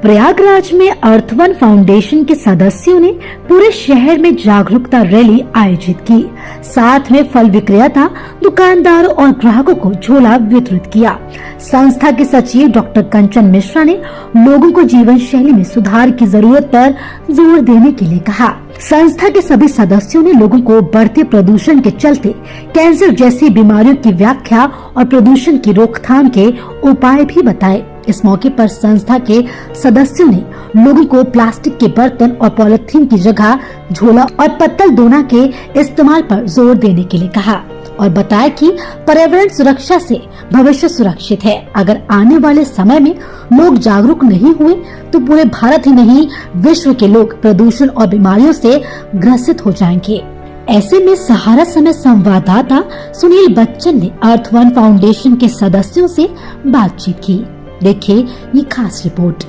प्रयागराज में अर्थ1 फाउंडेशन के सदस्यों ने पूरे शहर में जागरूकता रैली आयोजित की। साथ में फल विक्रेता, दुकानदारों और ग्राहकों को झोला वितरित किया। संस्था के सचिव डॉक्टर कंचन मिश्रा ने लोगों को जीवन शैली में सुधार की जरूरत पर जोर देने के लिए कहा। संस्था के सभी सदस्यों ने लोगों को बढ़ते प्रदूषण के चलते कैंसर जैसी बीमारियों की व्याख्या और प्रदूषण की रोकथाम के उपाय भी बताए। इस मौके पर संस्था के सदस्यों ने लोगों को प्लास्टिक के बर्तन और पॉलिथीन की जगह झोला और पत्तल दोना के इस्तेमाल पर जोर देने के लिए कहा और बताया कि पर्यावरण सुरक्षा से भविष्य सुरक्षित है। अगर आने वाले समय में लोग जागरूक नहीं हुए तो पूरे भारत ही नहीं, विश्व के लोग प्रदूषण और बीमारियों से ग्रसित हो जाएंगे। ऐसे में सहारा समय संवाददाता सुनील बच्चन ने अर्थ1 फाउंडेशन के सदस्यों से बातचीत की। देखिए ये खास रिपोर्ट।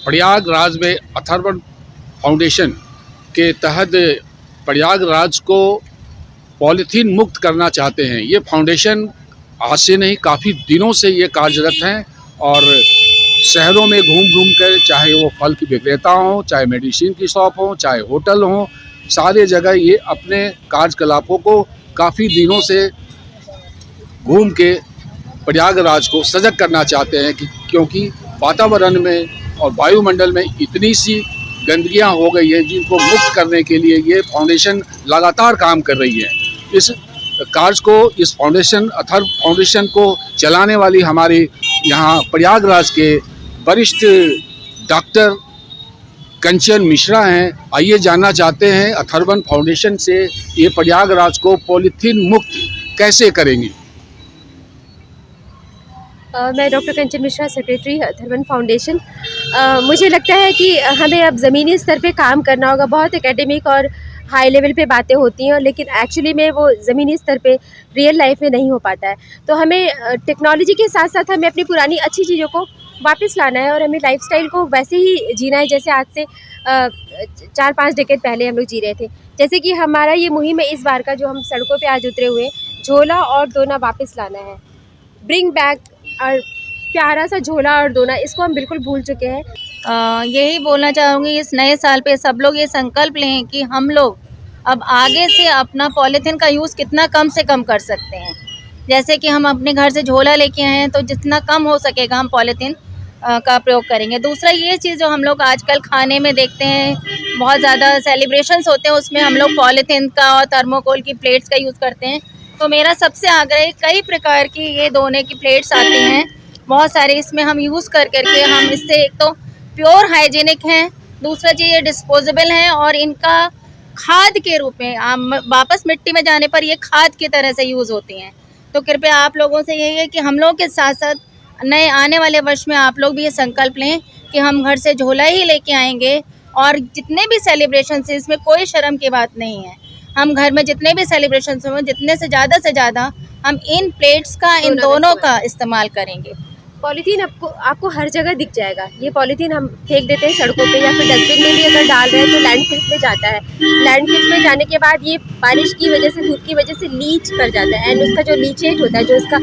प्रयागराज में अर्थ1 फाउंडेशन के तहत प्रयागराज को पॉलीथीन मुक्त करना चाहते हैं। ये फाउंडेशन आज से नहीं, काफ़ी दिनों से ये कार्यरत हैं और शहरों में घूम घूम कर, चाहे वो फल की विक्रेता हो, चाहे मेडिसिन की शॉप हो, चाहे होटल हो, सारे जगह ये अपने कार्यकलापों को काफ़ी दिनों से घूम के प्रयागराज को सजग करना चाहते हैं क्योंकि वातावरण में और वायुमंडल में इतनी सी गंदगियां हो गई है जिनको मुक्त करने के लिए ये फाउंडेशन लगातार काम कर रही है। इस कार्य को, इस फाउंडेशन को चलाने वाली हमारे यहाँ प्रयागराज के वरिष्ठ डॉक्टर कंचन मिश्रा हैं। आइए जानना चाहते हैं अर्थ1 फाउंडेशन से ये प्रयागराज को पॉलीथीन मुक्त कैसे करेंगी। मैं डॉक्टर कंचन मिश्रा, सेक्रेटरी अर्थ1 फाउंडेशन। मुझे लगता है कि हमें अब ज़मीनी स्तर पे काम करना होगा। बहुत एकेडमिक और हाई लेवल पे बातें होती हैं, लेकिन एक्चुअली में वो ज़मीनी स्तर पे रियल लाइफ में नहीं हो पाता है। तो हमें टेक्नोलॉजी के साथ साथ हमें अपनी पुरानी अच्छी चीज़ों को वापस लाना है और हमें लाइफस्टाइल को वैसे ही जीना है जैसे आज से 4-5 डेकेड पहले हम लोग जी रहे थे। जैसे कि हमारा ये मुहिम है इस बार का, जो हम सड़कों पे आज उतरे हुए, झोला और दोना वापस लाना है। ब्रिंग बैक और प्यारा सा झोला और दोना, इसको हम बिल्कुल भूल चुके हैं। यही बोलना चाहूँगी, इस नए साल पे सब लोग ये संकल्प लें कि हम लोग अब आगे से अपना पॉलीथीन का यूज़ कितना कम से कम कर सकते हैं। जैसे कि हम अपने घर से झोला लेके आए हैं तो जितना कम हो सकेगा हम पॉलीथीन का प्रयोग करेंगे। दूसरा ये चीज़ जो हम लोग आजकल खाने में देखते हैं, बहुत ज़्यादा सेलिब्रेशंस होते हैं, उसमें हम लोग पॉलीथीन का और थर्मोकोल की प्लेट्स का यूज़ करते हैं। तो मेरा सबसे आग्रह है, कई प्रकार की ये दोने की प्लेट्स आती हैं बहुत सारे, इसमें हम यूज़ करके हम इससे एक तो प्योर हाइजीनिक हैं, दूसरा चीज़ ये डिस्पोजेबल हैं और इनका खाद के रूप में वापस मिट्टी में जाने पर ये खाद की तरह से यूज़ होती हैं। तो कृपया आप लोगों से यही है कि हम लोगों के साथ साथ नए आने वाले वर्ष में आप लोग भी ये संकल्प लें कि हम घर से झोला ही लेके आएंगे और जितने भी सेलिब्रेशन है इसमें कोई शर्म की बात नहीं है। हम घर में जितने भी सेलिब्रेशन हों, जितने से ज़्यादा हम इन प्लेट्स का, इन दोनों का इस्तेमाल करेंगे। पॉलीथीन आपको हर जगह दिख जाएगा। ये पॉलीथीन हम फेंक देते हैं सड़कों पे या फिर डस्टबिन में भी अगर डाल रहे हैं तो लैंडफिल्स में जाता है। लैंडफिल्स में जाने के बाद ये बारिश की वजह से, धूप की वजह से लीच कर जाता है एंड उसका जो लीचेट होता है, जो उसका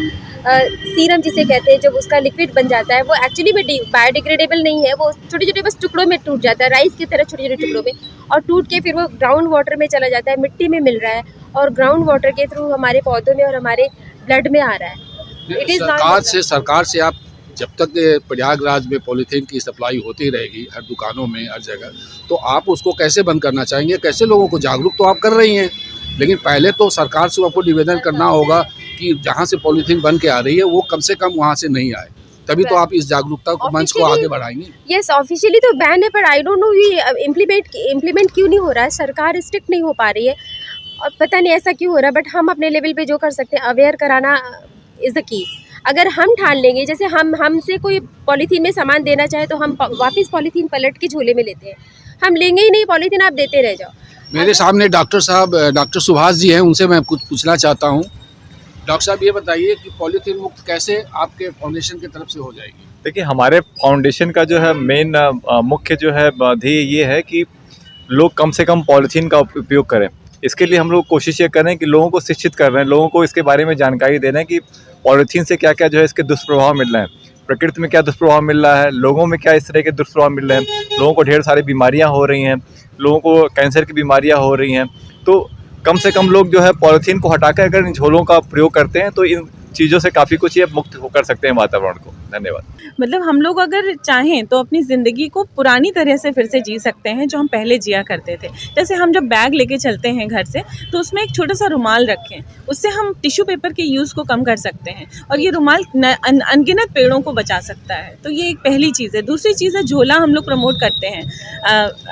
सीरम जिसे कहते हैं, जब उसका लिक्विड बन जाता है वो एक्चुअली में बायोडिग्रेडेबल नहीं है। वो छोटे छोटे बस टुकड़ों में टूट जाता है, राइस की तरह छोटे छोटे टुकड़ों में, और टूट के फिर वो ग्राउंड वाटर में चला जाता है, मिट्टी में मिल रहा है और ग्राउंड वाटर के थ्रू हमारे पौधों में और हमारे ब्लड में आ रहा है। सरकार से आप जब तक प्रयागराज में पॉलीथीन की सप्लाई होती रहेगी हर दुकानों में, हर जगह, तो आप उसको कैसे बंद करना चाहेंगे? कैसे लोगों को जागरूक तो आप कर रही हैं, लेकिन पहले तो सरकार से आपको निवेदन करना होगा कि जहाँ से पॉलीथीन बन के आ रही है वो कम से कम वहाँ से नहीं आए, तभी तो आप इस जागरूकता को, मंच को आगे बढ़ाएंगे। यस, ऑफिशियली तो बैन है, पर आई डोंट नो ये इम्प्लीमेंट क्यों नहीं हो रहा है। सरकार स्ट्रिक्ट नहीं हो पा रही है और पता नहीं ऐसा क्यों हो रहा है। बट हम अपने लेवल पे जो कर सकते हैं, अवेयर कराना इज़ द की। अगर हम ठान लेंगे, जैसे हमसे कोई पॉलीथीन में सामान देना चाहे तो हम वापस पॉलीथीन पलट के झोले में लेते हैं। हम लेंगे ही नहीं पॉलीथीन, आप देते रह जाओ। मेरे सामने डॉक्टर साहब, डॉक्टर सुभाष जी हैं, उनसे मैं कुछ पूछना चाहता हूँ। डॉक्टर साहब, ये बताइए कि पॉलीथीन मुक्त कैसे आपके फाउंडेशन की तरफ से हो जाएगी? देखिए, हमारे फाउंडेशन का जो है मेन मुख्य जो है ध्येय ये है कि लोग कम से कम पॉलीथीन का उपयोग करें। इसके लिए हम लोग कोशिश ये कर रहे हैं कि लोगों को शिक्षित कर रहे हैं, लोगों को इसके बारे में जानकारी दे रहे हैं कि पॉलीथीन से क्या क्या जो है इसके दुष्प्रभाव मिल रहे हैं, प्रकृति में क्या दुष्प्रभाव मिल रहा है, लोगों में क्या इस तरह के दुष्प्रभाव मिल रहे हैं, लोगों को ढेर सारी बीमारियां हो रही हैं, लोगों को कैंसर की बीमारियां हो रही हैं। तो कम से कम लोग जो है पॉलीथीन को हटाकर अगर इन झोलों का प्रयोग करते हैं तो इन चीज़ों से काफ़ी कुछ ये मुक्त कर सकते हैं वातावरण को। धन्यवाद। मतलब हम लोग अगर चाहें तो अपनी ज़िंदगी को पुरानी तरह से फिर से जी सकते हैं, जो हम पहले जिया करते थे। जैसे हम जब बैग लेके चलते हैं घर से तो उसमें एक छोटा सा रुमाल रखें, उससे हम टिश्यू पेपर के यूज़ को कम कर सकते हैं और ये रुमाल अनगिनत पेड़ों को बचा सकता है। तो ये एक पहली चीज़ है। दूसरी चीज़ है झोला हम लोग प्रमोट करते हैं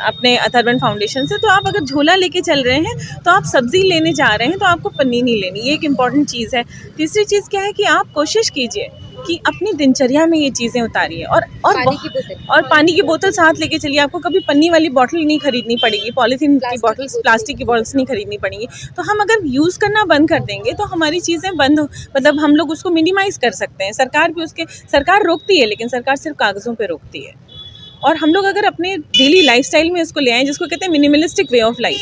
अपने अथर्वन फाउंडेशन से। तो आप अगर झोला लेके चल रहे हैं तो आप सब्ज़ी लेने जा रहे हैं तो आपको पन्नी नहीं लेनी, ये एक इम्पॉर्टेंट चीज़ है। तीसरी चीज़ क्या है कि आप कोशिश कीजिए कि अपनी दिनचर्या में ये चीज़ें उतारिए और पानी की बोतल साथ लेके चलिए। आपको कभी पन्नी वाली बोतल नहीं खरीदनी पड़ेगी, पॉलीथीन की बॉटल्स, प्लास्टिक की बॉटल्स नहीं खरीदनी पड़ेंगी। तो हम अगर यूज़ करना बंद कर देंगे तो हमारी चीज़ें बंद मतलब हम लोग उसको मिनिमाइज़ कर सकते हैं। सरकार रोकती है लेकिन सरकार सिर्फ कागज़ों पे रोकती है। और हम लोग अगर अपने डेली लाइफस्टाइल में इसको ले आएँ, जिसको कहते हैं मिनिमलिस्टिक वे ऑफ लाइफ,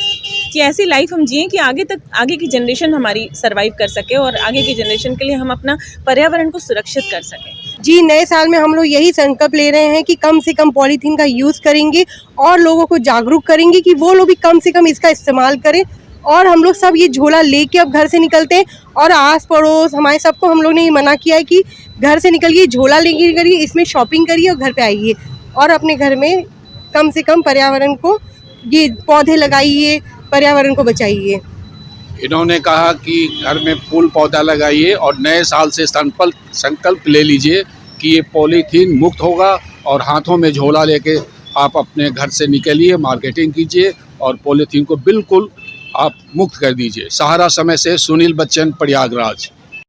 कि ऐसी लाइफ हम जिएं कि आगे की जनरेशन हमारी सर्वाइव कर सके और आगे की जनरेशन के लिए हम अपना पर्यावरण को सुरक्षित कर सकें। जी, नए साल में हम लोग यही संकल्प ले रहे हैं कि कम से कम पॉलीथीन का यूज़ करेंगे और लोगों को जागरूक करेंगे कि वो लोग भी कम से कम इसका इस्तेमाल करें। और हम लोग सब ये झोला लेके अब घर से निकलते हैं और आस पड़ोस हमारे सबको हम लोग ने ये मना किया है कि घर से निकलिए, झोला लेके करिए, इसमें शॉपिंग करिए और घर पे आइए और अपने घर में कम से कम पर्यावरण को ये पौधे लगाइए, पर्यावरण को बचाइए। इन्होंने कहा कि घर में फूल पौधा लगाइए और नए साल से संकल्प ले लीजिए कि ये पॉलीथीन मुक्त होगा और हाथों में झोला लेके आप अपने घर से निकलिए, मार्केटिंग कीजिए और पॉलीथीन को बिल्कुल आप मुक्त कर दीजिए। सहारा समय से सुनील बच्चन, प्रयागराज।